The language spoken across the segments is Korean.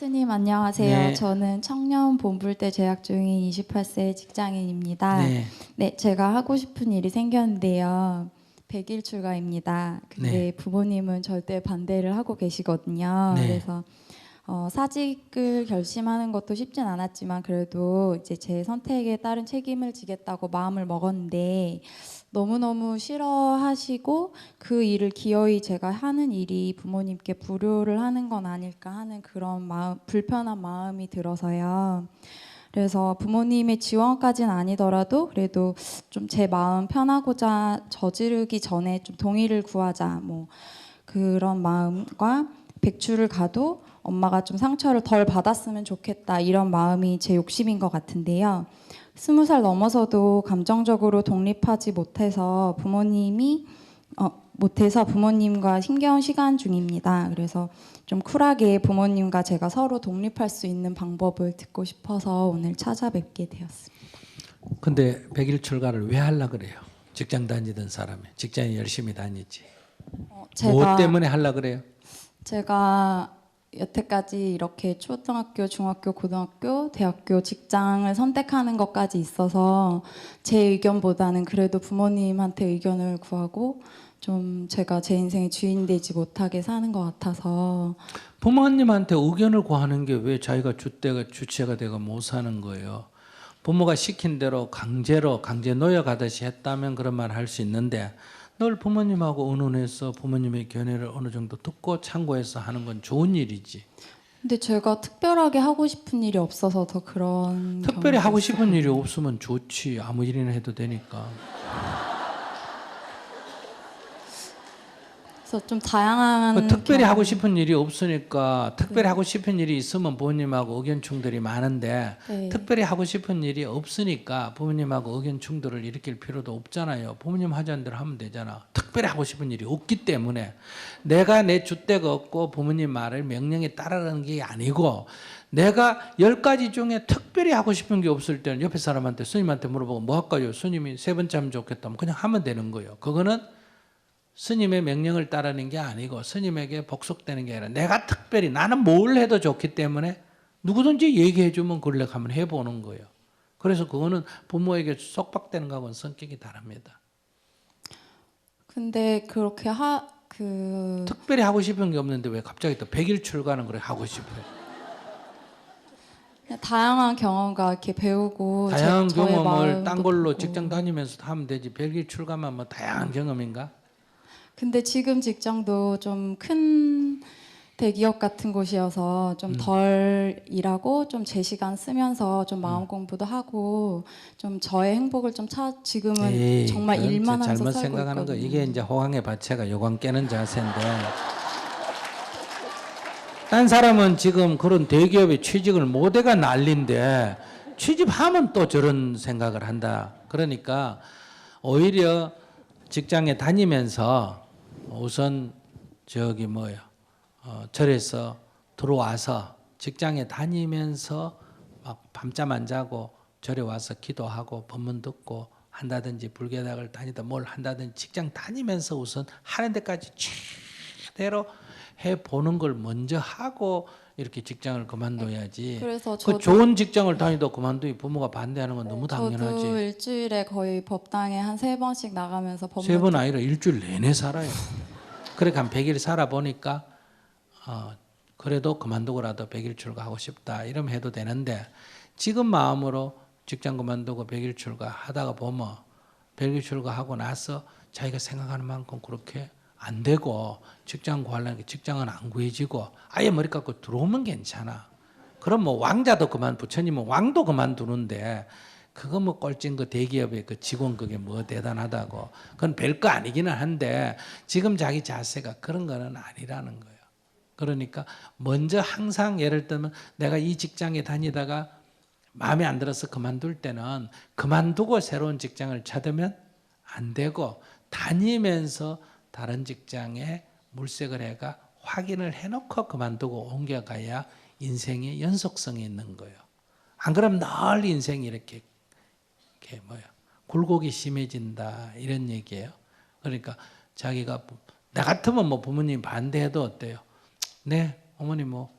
스님 안녕하세요. 네. 저는 청년 본불대 재학 중인 28세 직장인입니다. 네. 네, 제가 하고 싶은 일이 생겼는데요. 100일 출가입니다. 근데 네. 부모님은 절대 반대를 하고 계시거든요. 네. 그래서 사직을 결심하는 것도 쉽진 않았지만 그래도 이제 제 선택에 따른 책임을 지겠다고 마음을 먹었는데 너무너무 싫어하시고 그 일을 기어이 제가 하는 일이 부모님께 불효를 하는 건 아닐까 하는 그런 마음, 불편한 마음이 들어서요. 그래서 부모님의 지원까지는 아니더라도 그래도 좀 제 마음 편하고자 저지르기 전에 좀 동의를 구하자 뭐 그런 마음과 백주를 가도 엄마가 좀 상처를 덜 받았으면 좋겠다 이런 마음이 제 욕심인 것 같은데요. 20살 넘어서도 감정적으로 독립하지 못해서 부모님과 힘겨운 시간 중입니다. 그래서 좀 쿨하게 부모님과 제가 서로 독립할 수 있는 방법을 듣고 싶어서 오늘 찾아뵙게 되었습니다. 근데 100일 출가를 왜 하려고 그래요? 직장 다니던 사람이. 직장에 열심히 다니지. 뭐 때문에 하려고 그래요? 제가 여태까지 이렇게 초등학교, 중학교, 고등학교, 대학교, 직장을 선택하는 것까지 있어서 제 의견보다는 그래도 부모님한테 의견을 구하고 좀 제가 제 인생의 주인 되지 못하게 사는 것 같아서. 부모님한테 의견을 구하는 게 왜 자기가 주체가 되고 못 사는 거예요? 부모가 시킨 대로 강제 노역하듯이 했다면 그런 말 할 수 있는데 늘 부모님하고 의논해서 부모님의 견해를 어느 정도 듣고 참고해서 하는 건 좋은 일이지. 근데 제가 특별하게 하고 싶은 일이 없어서 더 그런. 특별히 하고 싶은 일이 없으면 좋지. 아무 일이나 해도 되니까. 그래서 좀 다양한. 특별히 하고 싶은 일이 없으니까 특별히 하고 싶은 일이 있으면 부모님하고 의견 충돌이 많은데 네. 특별히 하고 싶은 일이 없으니까 부모님하고 의견 충돌을 일으킬 필요도 없잖아요. 부모님 하자는 대로 하면 되잖아. 특별히 하고 싶은 일이 없기 때문에 내가 내 줏대가 없고 부모님 말을 명령에 따르는 게 아니고 내가 10가지 중에 특별히 하고 싶은 게 없을 때는 옆에 사람한테 스님한테 물어보고 뭐 할까요? 스님이 3번째 하면 좋겠다면 그냥 하면 되는 거예요. 그거는 스님의 명령을 따르는 게 아니고 스님에게 복속되는 게 아니라 내가 특별히 나는 뭘 해도 좋기 때문에 누구든지 얘기해 주면 그걸 내가 한번 해보는 거예요. 그래서 그거는 부모에게 속박되는 거하고는 성격이 다릅니다. 근데 그렇게 특별히 하고 싶은 게 없는데 왜 갑자기 또 100일 출가는 그래 하고 싶어요? 다양한 경험과 이렇게 배우고 다양한 저의 경험을 딴 걸로 보고. 직장 다니면서 하면 되지. 100일 출가만 뭐 다양한 경험인가? 근데 지금 직장도 좀 큰 대기업 같은 곳이어서 좀 덜 일하고 좀 제 시간 쓰면서 좀 마음 공부도 하고 좀 저의 행복을 좀 지금은 정말 그건 일만 하면서 잘못 살고 생각하는 거. 있거든요. 이게 이제 호황의 바채가 요강 깨는 자세인데 딴 사람은 지금 그런 대기업에 취직을 못해가 난리인데 취직하면 또 저런 생각을 한다. 그러니까 오히려 직장에 다니면서 우선 절에서 들어와서 직장에 다니면서 막 밤잠 안 자고 절에 와서 기도하고 법문 듣고 한다든지 불교대학을 다니다 뭘 한다든지 직장 다니면서 우선 하는 데까지 최대로 해보는 걸 먼저 하고 이렇게 직장을 그만둬야지. 그래서 그 좋은 직장을 다니도 그만두기 부모가 반대하는 건 너무 저도 당연하지. 일주일에 거의 법당에 한 3번씩 나가면서 법문 3번 아니라 일주일 내내 살아요. 그러니까 한 100일 살아보니까 그래도 그만두고라도 100일 출가하고 싶다 이러면 해도 되는데 지금 마음으로 직장 그만두고 100일 출가하다가 보면 100일 출가하고 나서 자기가 생각하는 만큼 그렇게 안 되고 직장 구하려는 게 직장은 안 구해지고 아예 머리 깎고 들어오면 괜찮아. 그럼 뭐 왕자도 부처님은 왕도 그만두는데 그거 뭐 꼴찐 거 대기업의 그 직원 그게 뭐 대단하다고. 그건 별거 아니기는 한데 지금 자기 자세가 그런 거는 아니라는 거예요. 그러니까 먼저 항상 예를 들면 내가 이 직장에 다니다가 마음에 안 들어서 그만둘 때는 그만두고 새로운 직장을 찾으면 안 되고 다니면서 다른 직장에 물색을 해가 확인을 해놓고 그만두고 옮겨가야 인생의 연속성이 있는 거예요. 안 그러면 늘 인생이 이렇게 굴곡이 심해진다 이런 얘기예요. 그러니까 자기가 나 같으면 뭐 부모님 반대해도 어때요? 네 어머니 뭐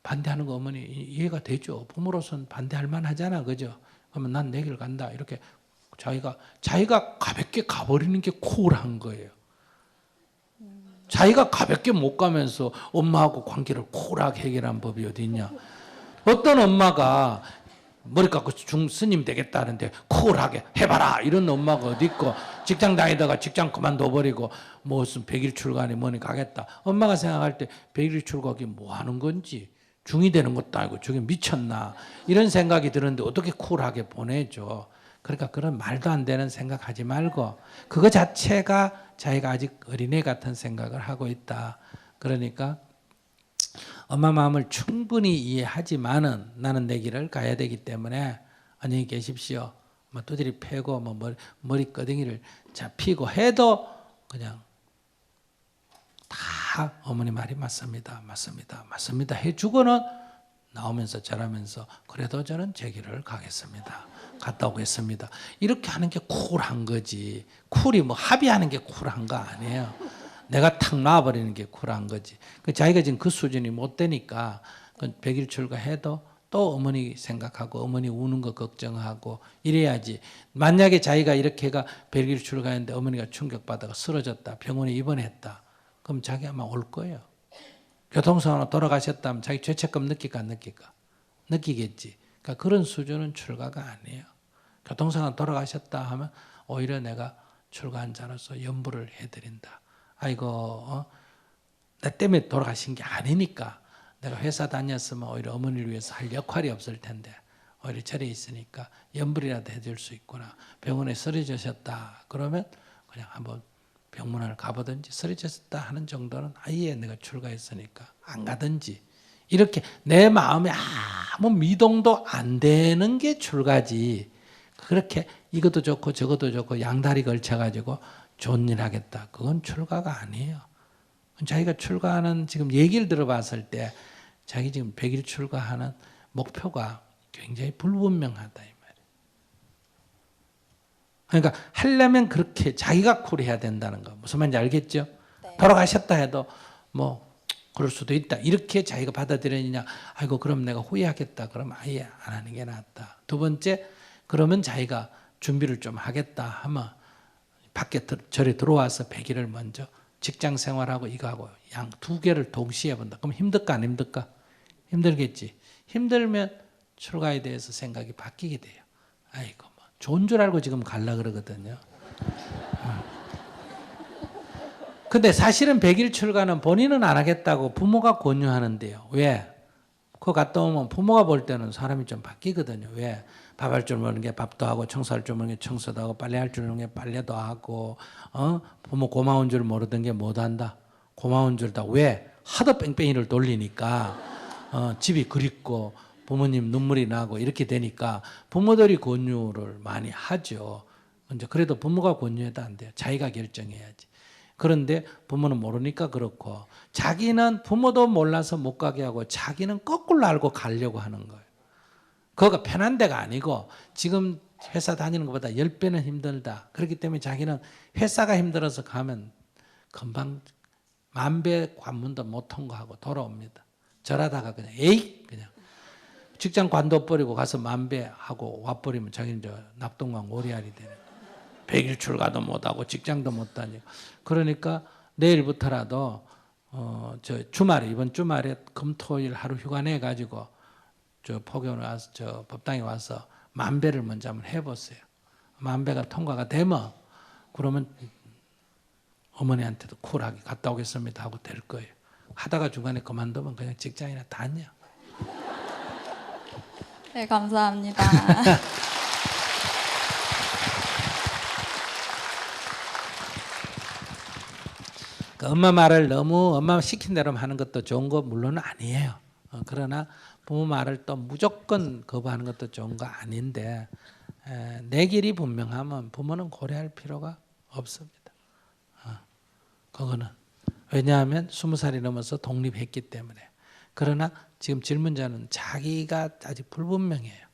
반대하는 거 어머니 이해가 되죠. 부모로서는 반대할 만하잖아, 그죠? 그러면 난 내 길 간다. 이렇게 자기가 가볍게 가버리는 게 쿨한 거예요. 자기가 가볍게 못 가면서 엄마하고 관계를 쿨하게 해결한 법이 어디 있냐? 어떤 엄마가 머리 깎고 스님 되겠다는데 쿨하게 해봐라 이런 엄마가 어디 있고, 직장 다니다가 직장 그만둬 버리고 무슨 100일 출가니 뭐니 가겠다. 엄마가 생각할 때 100일 출가기 뭐 하는 건지, 중이 되는 것도 아니고 저게 미쳤나 이런 생각이 드는데 어떻게 쿨하게 보내줘. 그러니까 그런 말도 안 되는 생각하지 말고, 그거 자체가 자기가 아직 어린애 같은 생각을 하고 있다. 그러니까 엄마 마음을 충분히 이해하지만은 나는 내 길을 가야 되기 때문에 안녕히 계십시오. 뭐 두드리 패고 뭐 머리끄댕이를 잡히고 해도 그냥 다 어머니 말이 맞습니다. 맞습니다. 맞습니다. 해주고는 나오면서 절하면서 그래도 저는 제 길을 가겠습니다. 갔다 오겠습니다. 이렇게 하는 게 쿨한 거지. 쿨이 뭐 합의하는 게 쿨한 거 아니에요. 내가 탁 놔버리는 게 쿨한 거지. 자기가 지금 그 수준이 못 되니까 100일 출가해도 또 어머니 생각하고 어머니 우는 거 걱정하고 이래야지. 만약에 자기가 이렇게가 100일 출가했는데 어머니가 충격받아가 쓰러졌다, 병원에 입원했다, 그럼 자기 아마 올 거예요. 교통사고로 돌아가셨다면 자기 죄책감 느낄까 안 느낄까? 느끼겠지. 그러니까 그런 수준은 출가가 아니에요. 교통사고로 돌아가셨다 하면 오히려 내가 출가한 자로서 염불을 해드린다. 아이고, 나 때문에 돌아가신 게 아니니까, 내가 회사 다녔으면 오히려 어머니를 위해서 할 역할이 없을 텐데 오히려 절에 있으니까 염불이라도 해줄 수 있구나. 병원에 쓰러지셨다 그러면 그냥 한번 병문안을 가보든지, 쓰러졌다 하는 정도는 아예 내가 출가했으니까 안 가든지, 이렇게 내 마음에 아무 미동도 안 되는 게 출가지. 그렇게 이것도 좋고 저것도 좋고 양다리 걸쳐가지고 좋은 일 하겠다, 그건 출가가 아니에요. 자기가 출가하는 지금 얘기를 들어봤을 때 자기 지금 100일 출가하는 목표가 굉장히 불분명하다 이 말이에요. 그러니까 하려면 그렇게 자기가 쿨해야 된다는 거. 무슨 말인지 알겠죠? 네. 돌아가셨다 해도 뭐 그럴 수도 있다, 이렇게 자기가 받아들이느냐. 아이고 그럼 내가 후회하겠다, 그럼 아예 안 하는 게 낫다. 두 번째, 그러면 자기가 준비를 좀 하겠다 하면 밖에 절에 들어와서 100일을 먼저 직장 생활하고 이거하고 양 두 개를 동시에 본다. 그럼 힘들까 안 힘들까? 힘들겠지. 힘들면 출가에 대해서 생각이 바뀌게 돼요. 아이고 뭐 좋은 줄 알고 지금 갈라 그러거든요. 근데 사실은 100일 출가는 본인은 안 하겠다고 부모가 권유하는데요. 왜? 그거 갔다 오면 부모가 볼 때는 사람이 좀 바뀌거든요. 왜? 밥할 줄 모르는 게 밥도 하고, 청소할 줄 모르는 게 청소도 하고, 빨래할 줄 모르는 게 빨래도 하고, 부모 고마운 줄 모르던 게 못한다. 고마운 줄 다. 왜? 하도 뺑뺑이를 돌리니까 집이 그립고 부모님 눈물이 나고 이렇게 되니까 부모들이 권유를 많이 하죠. 이제 그래도 부모가 권유해도 안 돼요. 자기가 결정해야지. 그런데 부모는 모르니까 그렇고, 자기는 부모도 몰라서 못 가게 하고 자기는 거꾸로 알고 가려고 하는 거예요. 그거가 편한 데가 아니고 지금 회사 다니는 것보다 10배는 힘들다. 그렇기 때문에 자기는 회사가 힘들어서 가면 금방 10,000배 관문도 못 통과하고 돌아옵니다. 저러다가 그냥 그냥 직장 관둬버리고 가서 10,000배 하고 와버리면 자기는 저 낙동강 오리알이 되는 거예요. 100일 출가도 못하고 직장도 못 다니고. 그러니까 내일부터라도 저 주말에, 이번 주말에 금토일 하루 휴가 내 가지고 저 포교원 와서, 저 법당에 와서 10,000배를 먼저 한번 해보세요. 10,000배가 통과가 되면 그러면 어머니한테도 쿨하게 갔다 오겠습니다 하고 될 거예요. 하다가 중간에 그만두면 그냥 직장이나 다녀. 네, 감사합니다. 엄마 말을 너무 엄마 시킨 대로 하는 것도 좋은 거 물론은 아니에요. 그러나 부모 말을 또 무조건 거부하는 것도 좋은 거 아닌데, 내 길이 분명하면 부모는 고려할 필요가 없습니다. 그거는 왜냐하면 20살이 넘어서 독립했기 때문에. 그러나 지금 질문자는 자기가 아직 불분명해요.